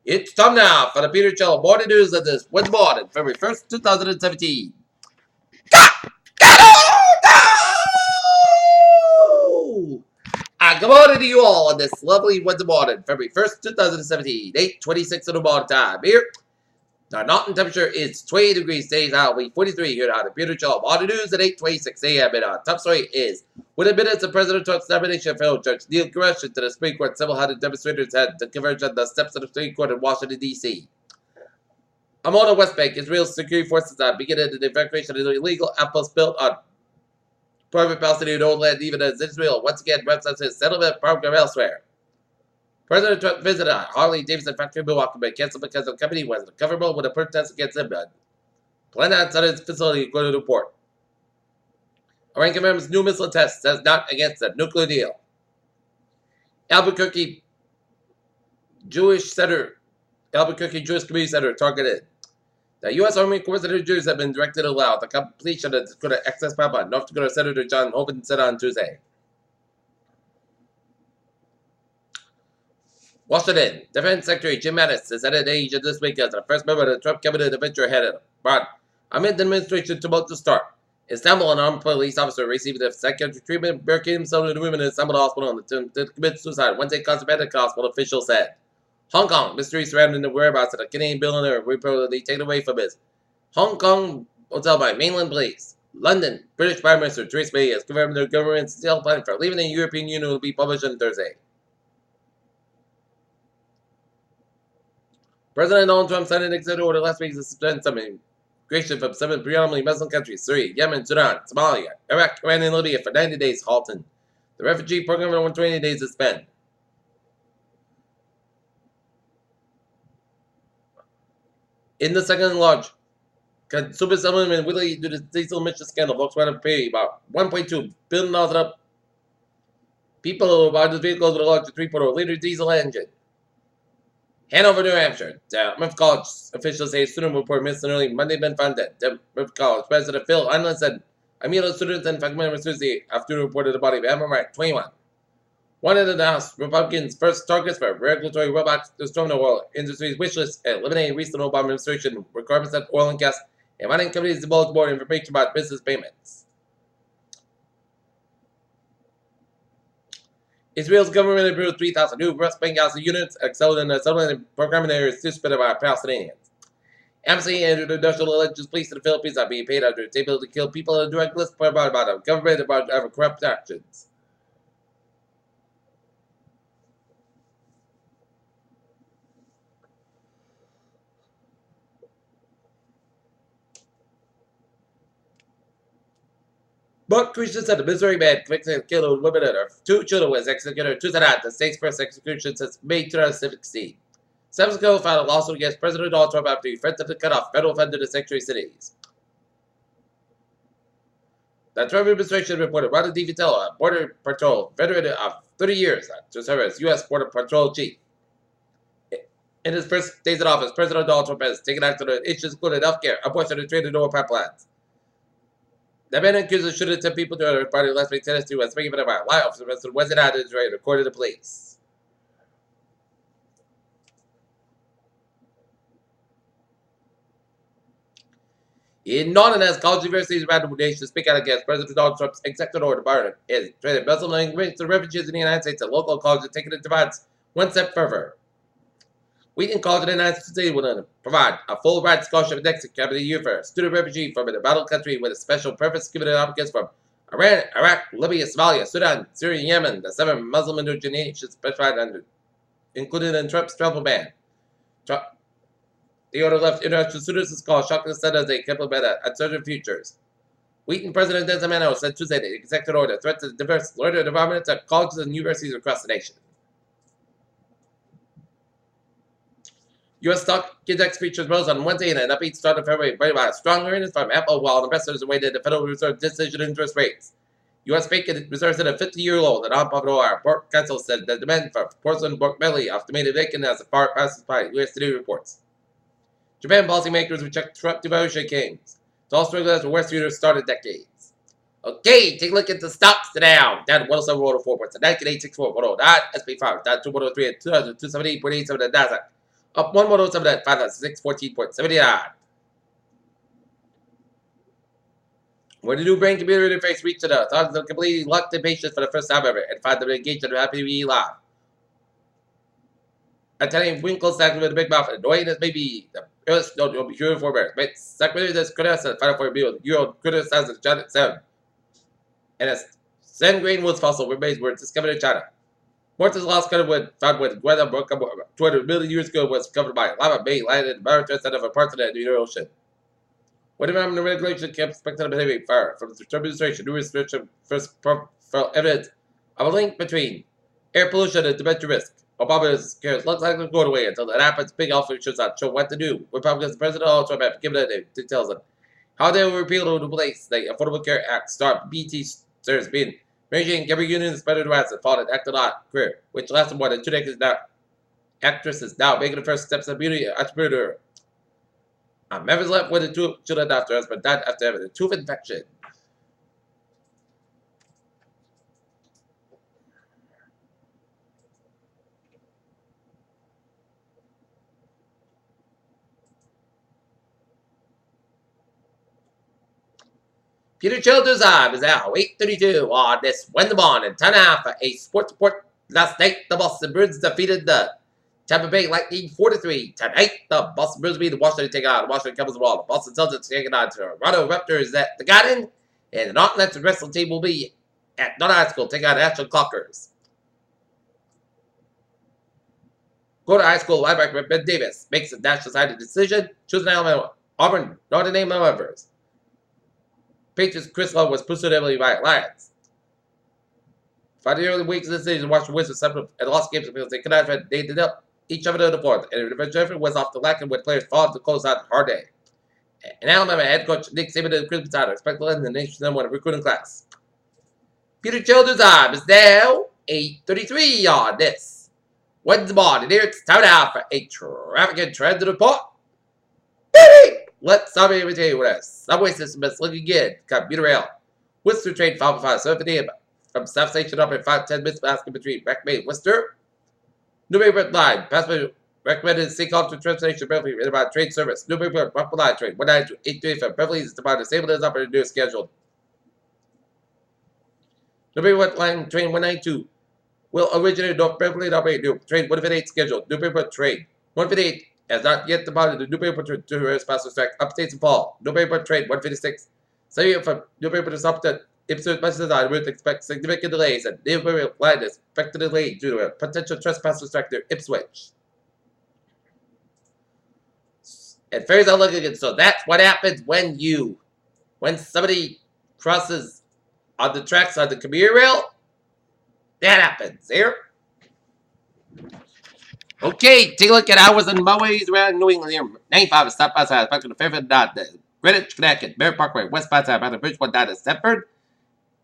It's time now for the Peter Cello morning news of this Wednesday morning, February 1st, 2017. Good morning to you all on this lovely Wednesday morning, February 1st, 2017, 8:26 in the morning time. Here, the mountain temperature is 20 degrees. Today's high will be 43 here on the Peter Cello morning news at 8:26 a.m. And our top story is, within minutes of President Trump's nomination of federal judge Neil Gorsuch to the Supreme Court, several hundred demonstrators had to converge on the steps of the Supreme Court in Washington, D.C. On the West Bank, Israel's security forces are beginning the evacuation of the illegal outposts built on private Palestinian owned land, even as Israel once again ramps up its settlement program elsewhere. President Trump visited a Harley-Davidson factory in Milwaukee, but canceled because the company was uncomfortable with a protest against him. Planned outside its facility, according to the report. Iran confirms new missile test, says not against the nuclear deal. Albuquerque Jewish Community Center targeted. The U.S. Army Corps of Engineers have been directed to allow the completion of the Dakota Access Pipeline, North Dakota Senator John Hoeven said on Tuesday. Washington Defense Secretary Jim Mattis is headed to Asia this week as the first member of the Trump cabinet to venture ahead abroad amid the administration about to start. Istanbul, an armed police officer received a psychiatric treatment, barricaded himself in a room in Istanbul hospital and attempted to commit suicide. Wednesday, caused medical hospital officials said. Hong Kong, mystery surrounding the whereabouts of a Canadian billionaire reportedly taken away from his Hong Kong hotel by mainland police. London, British Prime Minister Theresa May has confirmed their government's detailed plan for leaving the European Union will be published on Thursday. President Donald Trump signed an executive order last week to suspend some immigration from 7 predominantly Muslim countries: Syria, Yemen, Sudan, Somalia, Iraq, Iran, and Libya for 90 days, halting the refugee program for 120 days to spend. In the second large consumer settlement Willie due to the diesel emission scandal, Volkswagen paid about $1.2 billion up people who bought the vehicles with a larger 3.0-liter diesel engine. Hanover, New Hampshire. Dartmouth College officials say a student report missed an early Monday been found dead. Dartmouth College President Phil Unlin said a meal of students and faculty members Tuesday afternoon reported the body of Emma Wright, 21. One of the House Republicans' first targets for regulatory robots to storm the oil industry's wish list and eliminate recent Obama administration requirements that oil and gas and mining companies divulge more information about business payments. Israel's government approved 3,000 new West Bank housing units, excelled in the settlement program in areas disputed by Palestinians. Amnesty and international alleges police in the Philippines are being paid under its ability to kill people on a direct list provided by the government about corrupt actions. But Christian said the Missouri man convicted of killing women and her 2 children was executed Tuesday night, the state's first execution since May 2016. 7 months ago filed a lawsuit against President Donald Trump after he threatened to cut off federal funding to sanctuary cities. The Trump administration reported Ronald DeVitello, a Border Patrol veteran of 30 years, to serve as U.S. Border Patrol chief. In his first days in office, President Donald Trump has taken action on issues including health care, abortion, and trade and oil pipelines. The man accused of shooting 10 people during a party last week in Tennessee was making fun of a lie officer arrested Wednesday night in Israel, according to the police. In non-announced college universities around the nation speak out against President Donald Trump's executive order barring is traded Muslim immigrants to refugees in the United States and local colleges taking it divides one step further. Wheaton College in the United States will provide a full ride scholarship next academic year for a student refugee from an embattled country with a special purpose given to applicants from Iran, Iraq, Libya, Somalia, Sudan, Syria, and Yemen, the 7 Muslim indigenous nations specified under, included in Trump's travel ban. The order left international students and scholars shocked and said as they implement uncertain futures. Wheaton President Denzel said Tuesday the executive order threatens diverse learning environments at colleges and universities across the nation. U.S. stock index features rose on Wednesday in an upbeat start of February, but by strong earnings from Apple, while investors awaited the Federal Reserve decision interest rates. U.S. Bank reserves at a 50-year low. The non-profitable Port Council said the demand for porcelain pork belly estimated vacant as the far passes by, U.S. Today reports. Japan policymakers reject Trump devaluation claims. Tall strugglers were worst years started decades. Okay, take a look at the stocks now. Down 107.04 points. 19,864.09. SP5 down 2103 at 278.87 at Nasdaq. Up 107 at 5,614.79. When the new brain computer interface reached the thoughts of completely locked in patience for the first time ever and find them engaged and happy to be live. Attending Winkle's acting with a big mouth and annoying as maybe the first note will be human for bears. But secretary this criticized and final for a meal. Euro criticized the Janet 7. And a San Grain Woods fossil remains were discovered in China. Morton's lost kind of wood found when weather broke up 200 million years ago was covered by lava bay landed in maritime instead of a part of the Indian Ocean. When the regulation kept expected behaving fire from the administration, new restriction first felt evidence of a link between air pollution and dementia risk. Obama's cares looks like they're going away until that happens. Big office should not show what to do. Republicans, President Donald Trump have given the details on how they will repeal or replace the Affordable Care Act. Start BT serves being managing every union better to and fought an acted lot career, which lasted more than 2 decades now. Actress is now making the first steps of beauty entrepreneur. Memphis left with the 2 children after her husband died after having a tooth infection. Peter Childers' Eye is now 8:32 on this Wednesday morning. 10.5 for a sports report. Last night, the Boston Bruins defeated the Tampa Bay Lightning 4-3. Tonight, the Boston Bruins beat the Washington take on Washington Capitals Wall. The Boston Celtics taking on Toronto Raptors at the Garden. And the North Atlantic wrestling team will be at North High School taking on Ashland Clockers. Go to high school linebacker Ben Davis makes a national side decision. Choosing Alabama, Auburn, Notre Dame, Novembers. Patriots Chris Love was pursued heavily by Lions. 5 early weeks of the season, Washington Wizards separate and lost games because they could not have dated up each other in the fourth, and the revenge effort was off the lacking when players fought to close out a hard day. And Alabama head coach Nick Saban and Chris Potato expect to lead the nation's #1 recruiting class. Peter Childers' Eye is now 8:33 on this Wednesday morning. Here it's time now for a traffic and transit report. Let's start with you with us. Subway system is looking good. Commuter rail. Worcester train 505 7:50 from South Station up in 5-10 minutes basket between Beckman and Worcester. Newbury line. Passenger recommended St. Culture Transportation Beverly in about train service. Newbury Buffalo Line train 192 from Beverly is about the same as up and new scheduled. Newbury line train 192 will originate North Beverly and operate new. Train 158 scheduled. Newbury train 158 has not yet departed the Newbury to reverse passenger track upstates and fall. Newbury train 156. Saving from Newbury to stop the Ipswich buses on route expect significant delays, and Newbury line is expected to delay due to a potential trespass track near Ipswich. And ferries are looking good, so that's what happens when somebody crosses on the tracks on the commuter rail. That happens here. Okay, take a look at hours and motorways around New England here. 95 stop outside, back to the Fairfield dot. Greenwich, Connecticut, Merritt Parkway, West Passage, back to Bridgeport dot to Stepford.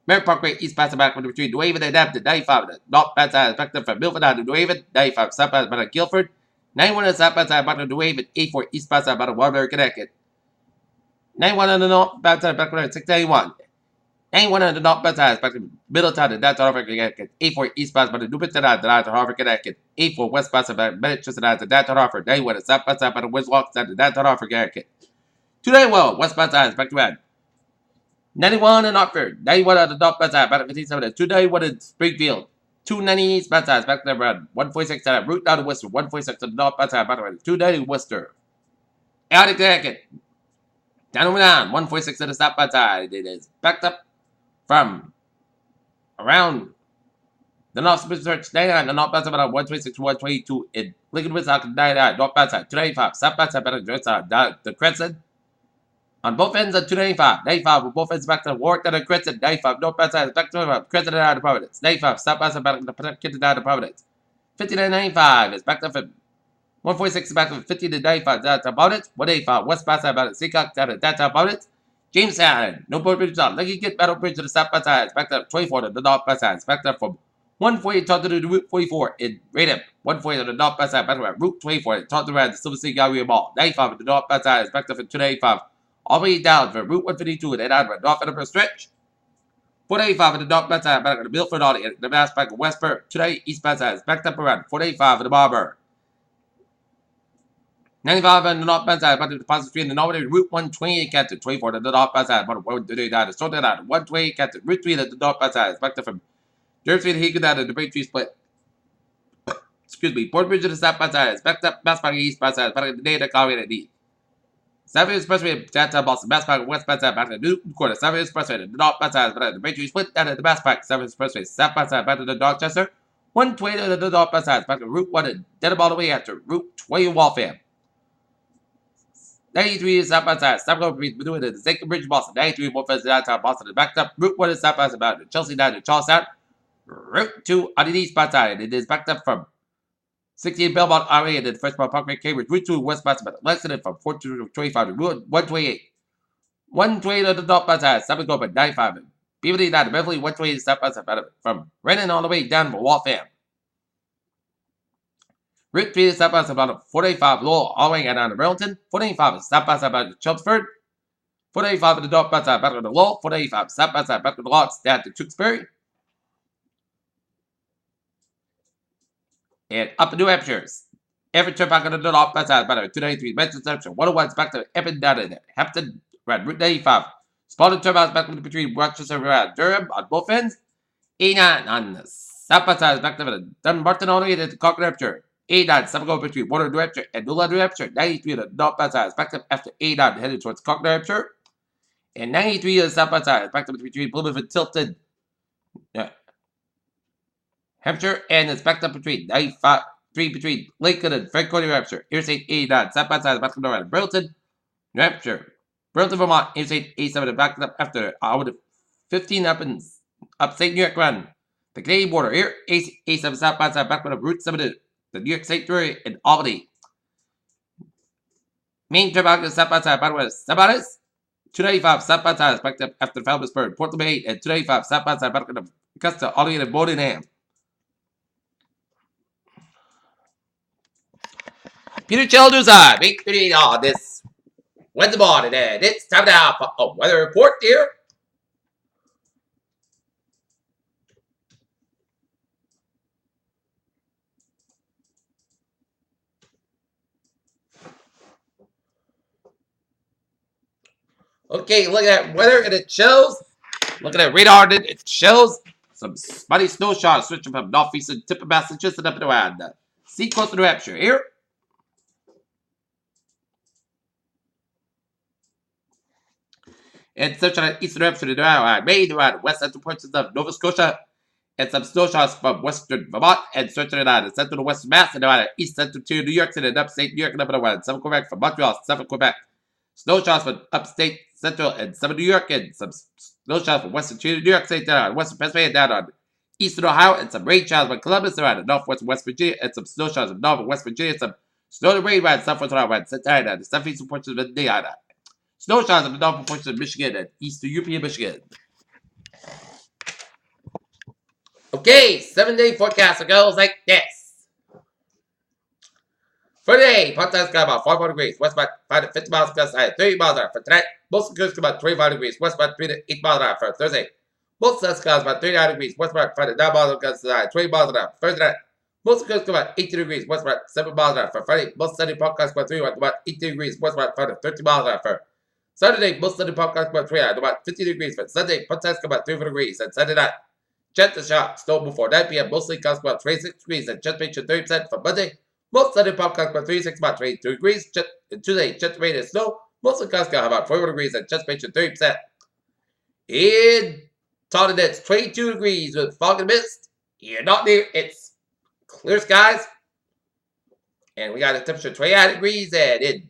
Merritt Parkway, East Passage, back between New Haven and Hampton. 95 North Passage, back to from Milford dot to New Haven. 95 South Passage, back to Guilford. 91 on South Passage, back to New Haven. 84 East Passage, back to Waterbury, Connecticut. 91 on the North Passage, back to 691. 91 on the North Passage, back to Middletown and down to Harvard, Connecticut. 84 East Passage, back to Newport down to Harvard, Connecticut. 84 West Passage, back to Manchester down to Harvard. 91 on South Passage, back to Wiswalk down to Harvard, Connecticut. 291 West Passage, back to Red. 91 in Oxford. 91 on the North Passage, back to 57. 291 in Springfield. 290 East Passage, back to Red. 146 on route down to Worcester. 146 on the North Passage, back to Red. 290 Worcester. Out of Connecticut. Down over 146 on the South Passage. It is backed up from around the North Church 99, the North Passage about 126 to 122 in Lincoln, Wisconsin 99, North Passage 295, South Passage about the Crescent. On both ends of 295, 95 on both ends back to Warwick to the Crescent, 95 North Passage back to Crescent and out of Providence, 95 South Passage back to the down to Providence, 5995 is back to 146 back to 50 to 95 down to Providence, 185 West Passage about Seacock down to downtown Providence. Jamestown, Newport Bridge on. Lucky get Battle Bridge to the South Passage, back to 24 to the North Passage, back to from 148 to the Route 44 in Radham, 140 to the North Passage, back to Route 24 talk around the Silver City Gallery Mall, 95 to the North Passage, back to 285, all the way down from Route 152 and then out of North Edinburgh Stretch. 485 to the North Passage, back to the Milford Audi, and the Mass back to Westburg, today East Passage, back up around 485 to the Barber. 95 and the north band side, but the deposit 3 in the nominated Route 128 captain, 24 to the north band side, but 139 sorted out, 128 captain, Route 3 to the north band side, back to from Jersey to Higgins out of the Bay Tree split. Excuse me, Port Bridge to the south band side, back up, Bass Park east band side, back to the day that Colorado D. Savage Expressway, downtown Boston, Bass Park, west band side, back to the Newton Quarter, Savage Expressway, the north band side, back to the Bay Tree split, down to the Bass Park, Savage Expressway, south band side, back to the Dorchester, 120 to the north band side, back to Route 1 and dead all the way after Route 20 Waltham. 93 is south by side. Stop going to doing it. The Second Bridge, Boston. 93 more further downtown Boston. Backed up. Route 1 is south by side. Chelsea down to Charlestown. Route 2 on the east by side. It is backed up from 16 Belmont RA and then first by Parkway Cambridge. Route 2 west by side. Lexington from 4 to 25 to Route 128. 128 on the north by side. Stop going by 95. Beaverly down to Beverly. 128 is south by side. From Renton all the way down to Waltham. Route 3 is south by about 485 Lowell, all the way down to Burlington. 485 is south by side back to Chelmsford. 485 to the north by side back to the Lowell. 485 south by side back to the Locks down to Tewksbury. And up in New Hampshire. Every trip back on the north by side back to 293 Manchester. 101 is back to Epping down in Hampton, around Route 95. Spotted turnouts back between Rochester and Durham on both ends. 89 on the south by side is back to Dunbarton all the way to Concord, Hampshire. 89, some go between Water, New Hampshire and Nulla, New Hampshire. 93 on the north by side is back up after 89 headed towards Concord, New Hampshire. And 93 on the south by side is back up between Plymouth and Tilton, Hampshire. And it's backed up between 95, between Lincoln and Franconia, New Hampshire. Interstate 89, south by side is back up around Burlington, New Hampshire. Burlington, Vermont. Interstate 87 is backed up after hour 15 up in upstate New York run. The Canadian border here, 87 south by side back up Route 7 the New York State Brewery in Albany. Main trip out to south by side, by the way, Sabatis. 295 south by side, backed up after Falmouthburg, Portland 8, and 295 south by side, back up Augusta, all the way to Bodenham. Peter Childers on 8:38 on this Wednesday morning, and it's time now for a weather report here. Okay, look at that weather, and it shows. Look at that radar, and it shows some spotty snow showers switching from northeastern tip of Massachusetts up and around the seacoast of New Hampshire. Here. And searching on eastern New Hampshire and around Maine, around west central portions of Nova Scotia, and some snow showers from western Vermont, and searching on the central to western Mass, and around east central to New York City, and upstate New York, and up and around southern Quebec, from Montreal, southern Quebec. Snow showers from upstate, central, and southern New York, and some snow showers from western New York State, down on western Pennsylvania, down on eastern Ohio, and some rain showers from Columbus, around northwest West Virginia, and some snow showers from northern West Virginia, and some snow and rain around southwest Ohio, and Santa the southeastern portions of Indiana. Snow showers from the northern portions of Michigan and eastern European Michigan. Okay, 7-day forecast goes like this. For today, part-time sky about 44 degrees, west about 5 to 50 miles plus 30 miles an hour. For tonight, most of the coast about 25 degrees, west about 3 to 8 miles an hour. For Thursday, most of the skies about 39 degrees, west about 5 to 9 miles plus 20 miles an hour. For Thursday night, most of the coast about 18 degrees, west about 7 miles an hour. For Friday, most sunny podcast about 3 about 18 degrees, west about 5 to 13 miles an hour. For Saturday, most sunny podcast about 3 about 50 degrees. For Sunday, part-time sky about 34 degrees. And Sunday night, chance of showers, snow before 9 p.m. Mostly comes about 26 degrees and chance ratio 30%. For Monday, most sunny podcast about 36 about 22 degrees. Tuesday, chance rain and snow. Mostly comes about 41 degrees and chance ratio 30%. In Taunton, it's 22 degrees with fog and mist. You're not near. It's clear skies. And we got a temperature 29 degrees. And in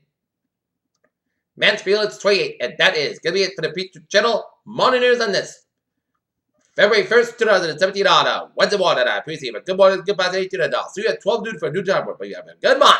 Mansfield, it's 28. And that is going to be it for the Peter Channel Morning News on this February 1st, 2017 on Wednesday morning. I appreciate it. Good morning, goodbye, to you. See you at 12 noon for a new time. But you have a good morning.